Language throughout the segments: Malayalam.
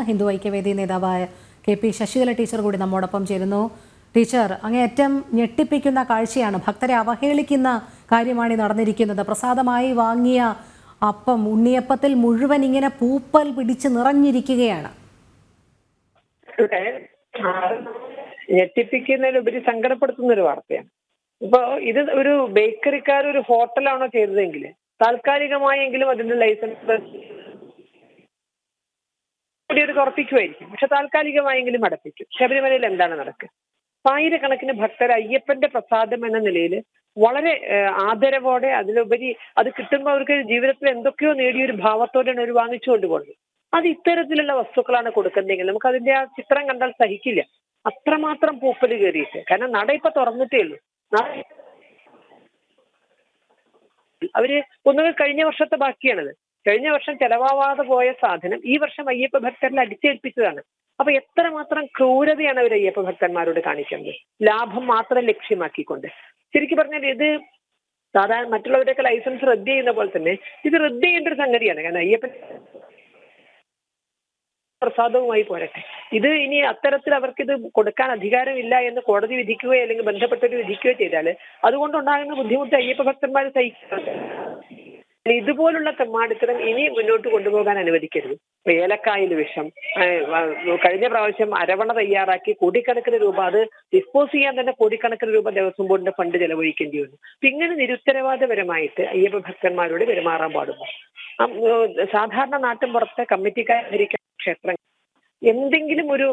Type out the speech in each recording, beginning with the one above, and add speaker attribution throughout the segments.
Speaker 1: ഹിന്ദു ഐക്യവേദി നേതാവായ KP ശശികല ടീച്ചർ കൂടി നമ്മോടൊപ്പം ചേരുന്നു. ടീച്ചർ, അങ്ങേയറ്റം ഞെട്ടിപ്പിക്കുന്ന കാഴ്ചയാണ്. ഭക്തരെ അവഹേളിക്കുന്ന കാര്യമാണ് നടന്നിരിക്കുന്നത്. പ്രസാദമായി വാങ്ങിയ അപ്പം, ഉണ്ണിയപ്പത്തിൽ മുഴുവൻ ഇങ്ങനെ പൂപ്പൽ പിടിച്ച് നിറഞ്ഞിരിക്കുകയാണ്.
Speaker 2: ഞെട്ടിപ്പിക്കുന്നതിലുപരി സങ്കടപ്പെടുത്തുന്ന ഒരു വാർത്തയാണ്. ഇപ്പൊ ഇത് ഒരു ബേക്കറിക്കാർ ഒരു ഹോട്ടലാണോ ചെയ്തതെങ്കിൽ താൽക്കാലികമായെങ്കിലും അതിന്റെ ലൈസൻസ് ഒരു തുറപ്പിക്കുമായിരിക്കും. പക്ഷെ താൽക്കാലികമായെങ്കിലും അടപ്പിക്കും. ശബരിമലയിൽ എന്താണ് നടക്കുക? ആയിരക്കണക്കിന് ഭക്തർ അയ്യപ്പന്റെ പ്രസാദം എന്ന നിലയിൽ വളരെ ആദരവോടെ, അതിലുപരി അത് കിട്ടുമ്പോൾ അവർക്ക് ജീവിതത്തിൽ എന്തൊക്കെയോ നേടിയൊരു ഭാവത്തോടെയാണ് അവർ വാങ്ങിച്ചുകൊണ്ട് പോകുന്നത്. അത് ഇത്തരത്തിലുള്ള വസ്തുക്കളാണ് കൊടുക്കുന്നതെങ്കിൽ നമുക്ക് അതിന്റെ ആ ചിത്രം കണ്ടാൽ സഹിക്കില്ല. അത്രമാത്രം പൂപ്പല് കയറിയിട്ട്. കാരണം നട ഇപ്പൊ തുറന്നിട്ടേ ഉള്ളൂ. അവര് ഒന്നുകിൽ കഴിഞ്ഞ വർഷത്തെ ബാക്കിയാണത്. കഴിഞ്ഞ വർഷം ചെലവാവാതെ പോയ സാധനം ഈ വർഷം അയ്യപ്പ ഭക്തരിൽ അടിച്ചേൽപ്പിച്ചതാണ്. അപ്പൊ എത്രമാത്രം ക്രൂരതയാണ് അവർ അയ്യപ്പ ഭക്തന്മാരോട് കാണിക്കുന്നത്, ലാഭം മാത്രം ലക്ഷ്യമാക്കിക്കൊണ്ട്. ശരിക്കും പറഞ്ഞാൽ ഇത് സാധാരണ മറ്റുള്ളവരൊക്കെ ലൈസൻസ് റദ്ദ് ചെയ്യുന്ന പോലെ തന്നെ ഇത് റദ്ദ് ചെയ്യേണ്ട ഒരു സംഗതിയാണ്. കാരണം അയ്യപ്പൻ പ്രസാദവുമായി പോരട്ടെ. ഇത് ഇനി അത്തരത്തിൽ അവർക്കിത് കൊടുക്കാൻ അധികാരമില്ല എന്ന് കോടതി വിധിക്കുകയോ അല്ലെങ്കിൽ ബന്ധപ്പെട്ടവർ വിധിക്കുകയോ ചെയ്താൽ അതുകൊണ്ടുണ്ടാകുന്ന ബുദ്ധിമുട്ട് അയ്യപ്പ ഭക്തന്മാർ സഹിക്കുന്നുണ്ട്. ഇതുപോലുള്ള തെമ്മാടിത്തരം ഇനി മുന്നോട്ട് കൊണ്ടുപോകാൻ അനുവദിക്കരുത്. ഏലക്കായിൽ വിഷം, കഴിഞ്ഞ പ്രാവശ്യം അരവണ തയ്യാറാക്കി കോടിക്കണക്കിന് രൂപ അത് ഡിസ്പോസ് ചെയ്യാൻ തന്നെ കോടിക്കണക്കിന് രൂപ ദേവസ്വം ബോർഡിന്റെ ഫണ്ട് ചെലവഴിക്കേണ്ടി വന്നു. അപ്പൊ ഇങ്ങനെ നിരുത്തരവാദപരമായിട്ട് അയ്യപ്പ ഭക്തന്മാരോട് പെരുമാറാൻ പാടുന്നു. സാധാരണ നാട്ടിൻ പുറത്തെ കമ്മിറ്റിക്കാർ ഭരിക്കുന്ന ക്ഷേത്രങ്ങൾ എന്തെങ്കിലും ഒരു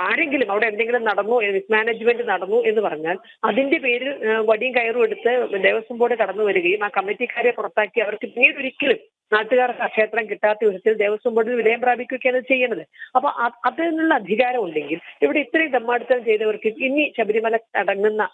Speaker 2: ആരെങ്കിലും അവിടെ എന്തെങ്കിലും നടന്നു, മിസ്മാനേജ്മെന്റ് നടന്നു എന്ന് പറഞ്ഞാൽ അതിന്റെ പേരിൽ വടിയും കയറും എടുത്ത് ദേവസ്വം ബോർഡ് കടന്നു വരികയും ആ കമ്മിറ്റിക്കാരെ പുറത്താക്കി അവർക്ക് പിന്നീട് ഒരിക്കലും നാട്ടുകാർക്ക് ആ ക്ഷേത്രം കിട്ടാത്ത വിധത്തിൽ ദേവസ്വം ബോർഡിൽ വിലയം പ്രാപിക്കുകയാണ് ചെയ്യുന്നത്. അപ്പൊ അതിനുള്ള അധികാരം ഉണ്ടെങ്കിൽ ഇവിടെ ഇത്രയും തെമ്മാടിത്തം ചെയ്തവർക്ക് ഇനി ശബരിമല അടങ്ങുന്ന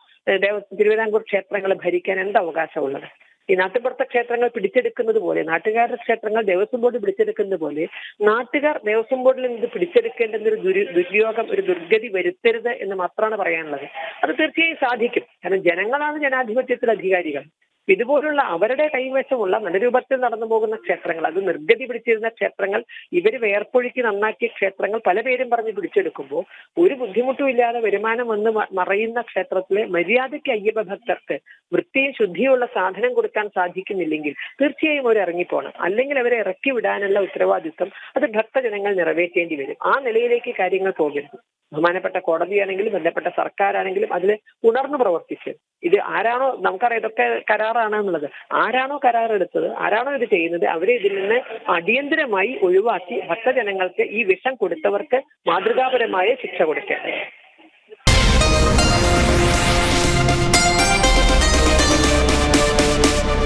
Speaker 2: തിരുവിതാംകൂർ ക്ഷേത്രങ്ങൾ ഭരിക്കാൻ എന്ത് അവകാശമുള്ളത്? ഈ നാട്ടുപുറത്തെ ക്ഷേത്രങ്ങൾ പിടിച്ചെടുക്കുന്നത് പോലെ, നാട്ടുകാരുടെ ക്ഷേത്രങ്ങൾ ദേവസ്വം ബോർഡ് പിടിച്ചെടുക്കുന്നത് പോലെ നാട്ടുകാർ ദേവസ്വം ബോർഡിൽ നിന്ന് പിടിച്ചെടുക്കേണ്ടുന്ന ഒരു ദുര്യോഗം, ഒരു ദുർഗതി വരുത്തരുത് എന്ന് മാത്രമാണ് പറയാനുള്ളത്. അത് തീർച്ചയായും സാധിക്കും. കാരണം ജനങ്ങളാണ് ജനാധിപത്യത്തിൽ അധികാരികൾ. ഇതുപോലുള്ള അവരുടെ കൈവശമുള്ള നല്ല രൂപത്തിൽ നടന്നു പോകുന്ന ക്ഷേത്രങ്ങൾ, അത് നിർഗതി പിടിച്ചിരുന്ന ക്ഷേത്രങ്ങൾ, ഇവര് വേർപ്പൊഴുക്കി നന്നാക്കിയ ക്ഷേത്രങ്ങൾ പല പേരും പറഞ്ഞ് പിടിച്ചെടുക്കുമ്പോൾ ഒരു ബുദ്ധിമുട്ടും ഇല്ലാതെ വരുമാനം വന്ന് മറയുന്ന ക്ഷേത്രത്തിലെ മര്യാദയ്ക്ക് അയ്യപ്പ ഭക്തർക്ക് വൃത്തിയും ശുദ്ധിയുള്ള സാധനം കൊടുക്കാൻ സാധിക്കുന്നില്ലെങ്കിൽ തീർച്ചയായും അവർ ഇറങ്ങിപ്പോണം. അല്ലെങ്കിൽ അവരെ ഇറക്കി വിടാനുള്ള ഉത്തരവാദിത്വം അത് ഭക്തജനങ്ങൾ നിറവേറ്റേണ്ടി വരും. ആ നിലയിലേക്ക് കാര്യങ്ങൾ പോകരുത്. ബഹുമാനപ്പെട്ട കോടതിയാണെങ്കിലും ബന്ധപ്പെട്ട സർക്കാരാണെങ്കിലും അതിൽ ഉണർന്നു പ്രവർത്തിച്ച് ഇത് ആരാണോ, നമുക്കറിയാം ഇതൊക്കെ കരാറാണ് എന്നുള്ളത്, ആരാണോ കരാറെടുത്തത്, ആരാണോ ഇത് ചെയ്യുന്നത്, അവരെ ഇതിൽ നിന്ന് അടിയന്തരമായി ഒഴിവാക്കി ഭക്തജനങ്ങൾക്ക് ഈ വിഷം കൊടുത്തവർക്ക് മാതൃകാപരമായ ശിക്ഷ കൊടുക്കേണ്ടത്.